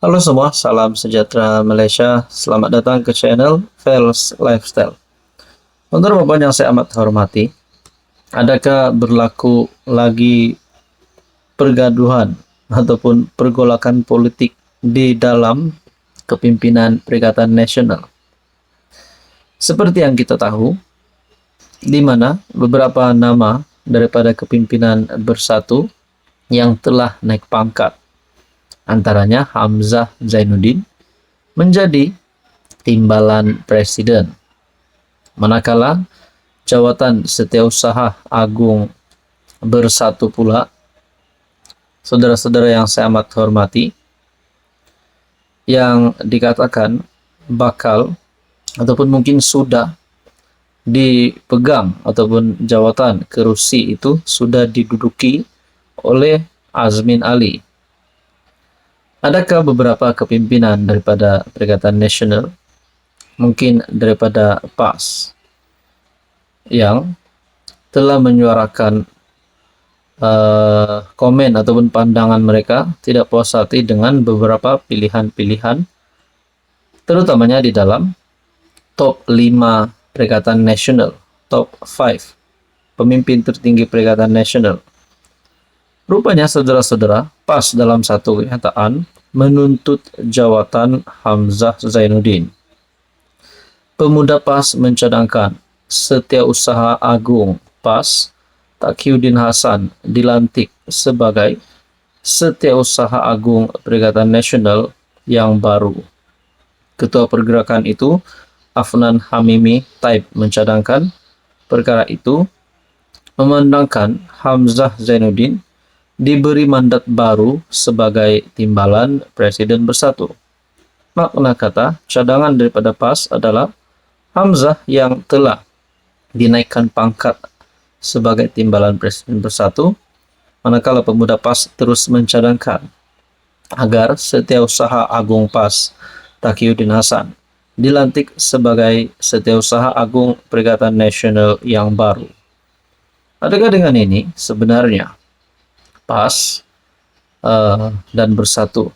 Halo semua, salam sejahtera Malaysia. Selamat datang ke channel Fels Lifestyle. Untuk Bapak yang saya amat hormati, adakah berlaku lagi pergaduhan ataupun pergolakan politik di dalam kepimpinan Perikatan Nasional? Seperti yang kita tahu, di mana beberapa nama daripada kepimpinan bersatu yang telah naik pangkat, antaranya Hamzah Zainuddin menjadi timbalan presiden. Manakala jawatan Setiausaha Agung Bersatu pula, saudara-saudara yang saya amat hormati, yang dikatakan bakal ataupun mungkin sudah dipegang ataupun jawatan kerusi itu sudah diduduki oleh Azmin Ali. Adakah beberapa kepimpinan daripada Perikatan Nasional, mungkin daripada PAS, yang telah menyuarakan komen ataupun pandangan mereka tidak puas hati dengan beberapa pilihan-pilihan, terutamanya di dalam top 5 Perikatan Nasional, top 5 pemimpin tertinggi Perikatan Nasional. Rupanya saudara-saudara, PAS dalam satu kenyataan menuntut jawatan Hamzah Zainuddin. Pemuda PAS mencadangkan Setiausaha Agung PAS Taqiyuddin Hasan dilantik sebagai Setiausaha Agung Perikatan Nasional yang baru. Ketua pergerakan itu, Afnan Hamimi Taib, mencadangkan perkara itu memandangkan Hamzah Zainuddin diberi mandat baru sebagai timbalan Presiden Bersatu. Makna kata cadangan daripada PAS adalah Hamzah yang telah dinaikkan pangkat sebagai timbalan Presiden Bersatu, manakala pemuda PAS terus mencadangkan agar Setiausaha Agung PAS Taqiyuddin Hasan dilantik sebagai Setiausaha Agung Perikatan Nasional yang baru. Adakah dengan ini sebenarnya PAS dan Bersatu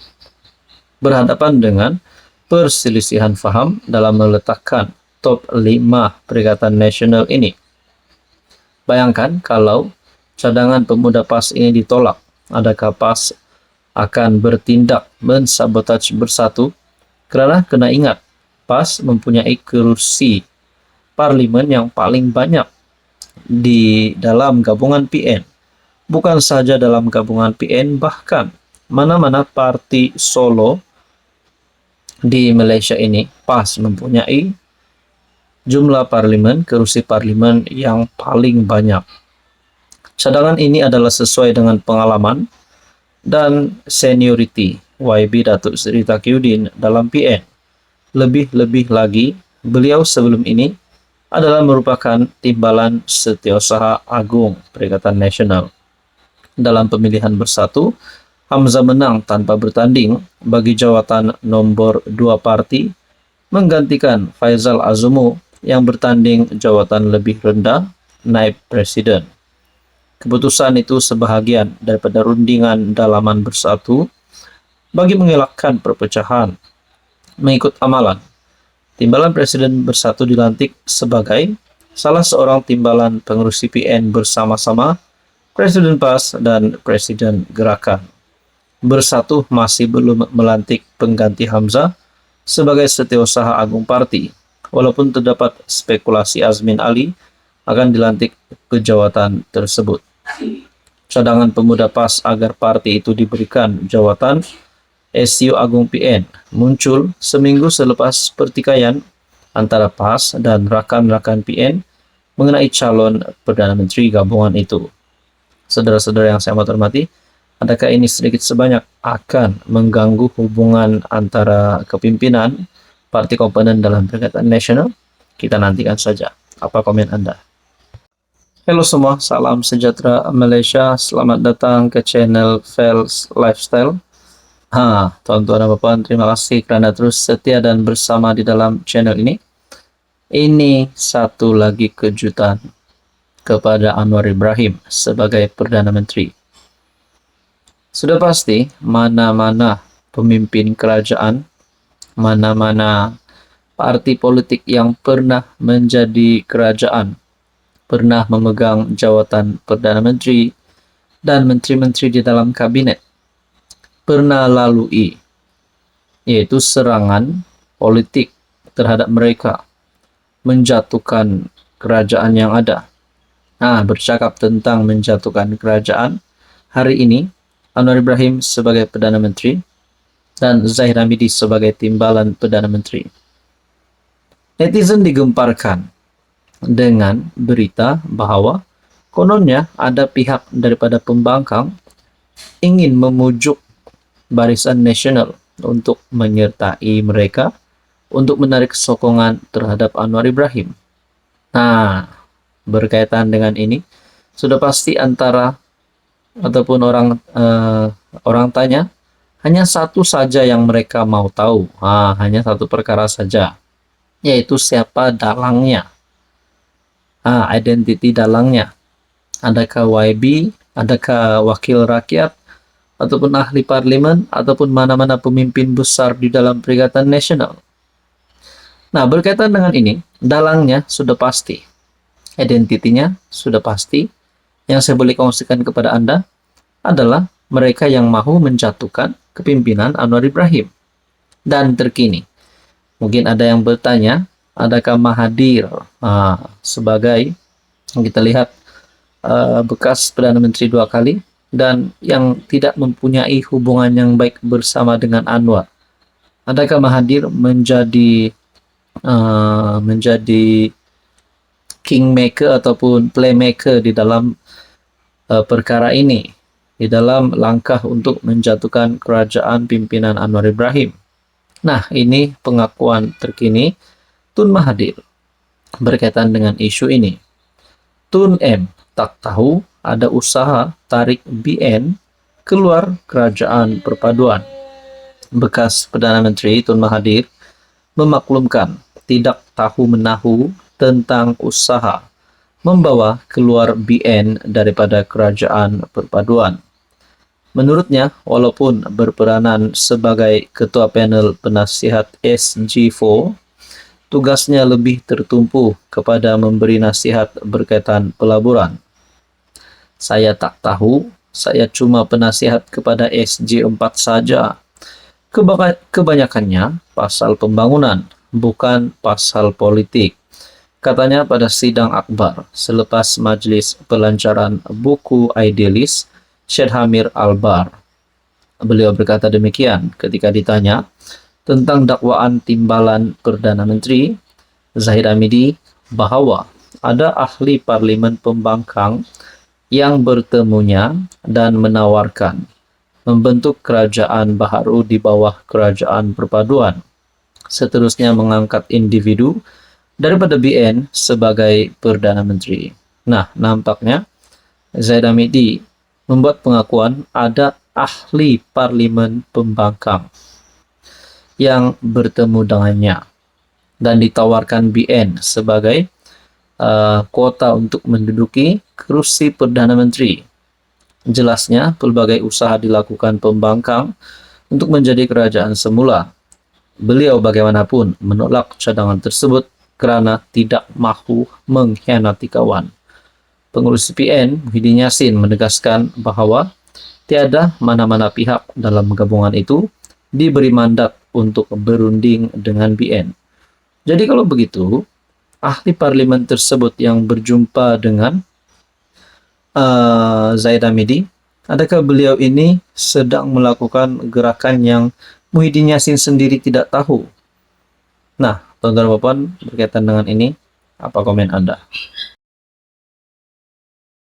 berhadapan dengan perselisihan faham dalam meletakkan top 5 Perikatan Nasional ini? Bayangkan kalau cadangan pemuda PAS ini ditolak, adakah PAS akan bertindak mensabotaj Bersatu? Karena kena ingat, PAS mempunyai kursi parlimen yang paling banyak di dalam gabungan PN. Bukan saja dalam gabungan PN, bahkan mana-mana parti solo di Malaysia ini, PAS mempunyai jumlah parlimen, kursi parlimen yang paling banyak. Cadangan ini adalah sesuai dengan pengalaman dan seniority YB Datuk Seri Taqiyuddin dalam PN. Lebih-lebih lagi, beliau sebelum ini adalah merupakan timbalan Setiausaha Agung Perikatan Nasional. Dalam pemilihan Bersatu, Hamzah menang tanpa bertanding bagi jawatan nombor 2 parti, menggantikan Faizal Azumu yang bertanding jawatan lebih rendah, Naib Presiden. Keputusan itu sebahagian daripada rundingan dalaman Bersatu bagi mengelakkan perpecahan. Mengikut amalan, timbalan Presiden Bersatu dilantik sebagai salah seorang timbalan pengerusi PN bersama-sama Presiden PAS dan Presiden Gerakan. Bersatu masih belum melantik pengganti Hamzah sebagai Setiausaha Agung Parti, walaupun terdapat spekulasi Azmin Ali akan dilantik ke jawatan tersebut. Cadangan pemuda PAS agar parti itu diberikan jawatan SU Agung PN muncul seminggu selepas pertikaian antara PAS dan rakan-rakan PN mengenai calon Perdana Menteri gabungan itu. Saudara-saudara yang saya hormati, adakah ini sedikit sebanyak akan mengganggu hubungan antara kepimpinan parti komponen dalam Perikatan Nasional? Kita nantikan saja. Apa komen Anda? Halo semua, salam sejahtera Malaysia. Selamat datang ke channel Fels Lifestyle. Tuan-tuan dan puan, terima kasih kerana terus setia dan bersama di dalam channel ini. Ini satu lagi kejutan kepada Anwar Ibrahim sebagai Perdana Menteri. Sudah pasti mana-mana pemimpin kerajaan, mana-mana parti politik yang pernah menjadi kerajaan, pernah memegang jawatan Perdana Menteri dan menteri-menteri di dalam kabinet, pernah lalui, yaitu serangan politik terhadap mereka, menjatuhkan kerajaan yang ada. Nah, bercakap tentang menjatuhkan kerajaan, hari ini Anwar Ibrahim sebagai Perdana Menteri dan Zahid Hamidi sebagai timbalan Perdana Menteri. Netizen digemparkan dengan berita bahwa kononnya ada pihak daripada pembangkang ingin memujuk Barisan Nasional untuk menyertai mereka untuk menarik sokongan terhadap Anwar Ibrahim. Nah, berkaitan dengan ini, sudah pasti antara ataupun orang tanya, hanya satu saja yang mereka mau tahu. Hanya satu perkara saja, yaitu siapa dalangnya. Identiti dalangnya. Adakah YB, adakah wakil rakyat, ataupun ahli parlemen, ataupun mana-mana pemimpin besar di dalam Perikatan Nasional. Nah, berkaitan dengan ini, dalangnya sudah pasti. Identitinya sudah pasti. Yang saya boleh kongsikan kepada Anda adalah mereka yang mahu menjatuhkan kepimpinan Anwar Ibrahim. Dan terkini, mungkin ada yang bertanya, adakah Mahathir sebagai, kita lihat, bekas Perdana Menteri 2 kali, dan yang tidak mempunyai hubungan yang baik bersama dengan Anwar. Adakah Mahathir menjadi kingmaker ataupun playmaker di dalam perkara ini, di dalam langkah untuk menjatuhkan kerajaan pimpinan Anwar Ibrahim? Nah, ini pengakuan terkini Tun Mahathir berkaitan dengan isu ini. Tun M tak tahu ada usaha tarik BN keluar kerajaan perpaduan. Bekas Perdana Menteri Tun Mahathir memaklumkan tidak tahu menahu tentang usaha membawa keluar BN daripada kerajaan perpaduan. Menurutnya, walaupun berperanan sebagai ketua panel penasihat SG4, tugasnya lebih tertumpu kepada memberi nasihat berkaitan pelaburan. Saya tak tahu, saya cuma penasihat kepada SG4 saja. Kebanyakannya pasal pembangunan, bukan pasal politik, katanya pada sidang akbar selepas majlis pelancaran buku Idealis Syed Hamir Albar. Beliau berkata demikian ketika ditanya tentang dakwaan timbalan Perdana Menteri Zahid Hamidi bahwa ada ahli parlimen pembangkang yang bertemunya dan menawarkan membentuk kerajaan baharu di bawah kerajaan perpaduan. Seterusnya mengangkat individu daripada BN sebagai Perdana Menteri. Nah, nampaknya Zahid Hamidi membuat pengakuan ada ahli parlimen pembangkang yang bertemu dengannya dan ditawarkan BN sebagai kuota untuk menduduki kursi Perdana Menteri. Jelasnya, pelbagai usaha dilakukan pembangkang untuk menjadi kerajaan semula. Beliau bagaimanapun menolak cadangan tersebut kerana tidak mahu mengkhianati kawan. Pengurus PN Muhyiddin Yassin menegaskan bahawa tiada mana-mana pihak dalam gabungan itu diberi mandat untuk berunding dengan BN. Jadi kalau begitu, ahli parlimen tersebut yang berjumpa dengan Zahid Hamidi, adakah beliau ini sedang melakukan gerakan yang Muhyiddin Yassin sendiri tidak tahu? Nah, tuan-tuan dan puan, berkaitan dengan ini, apa komen Anda?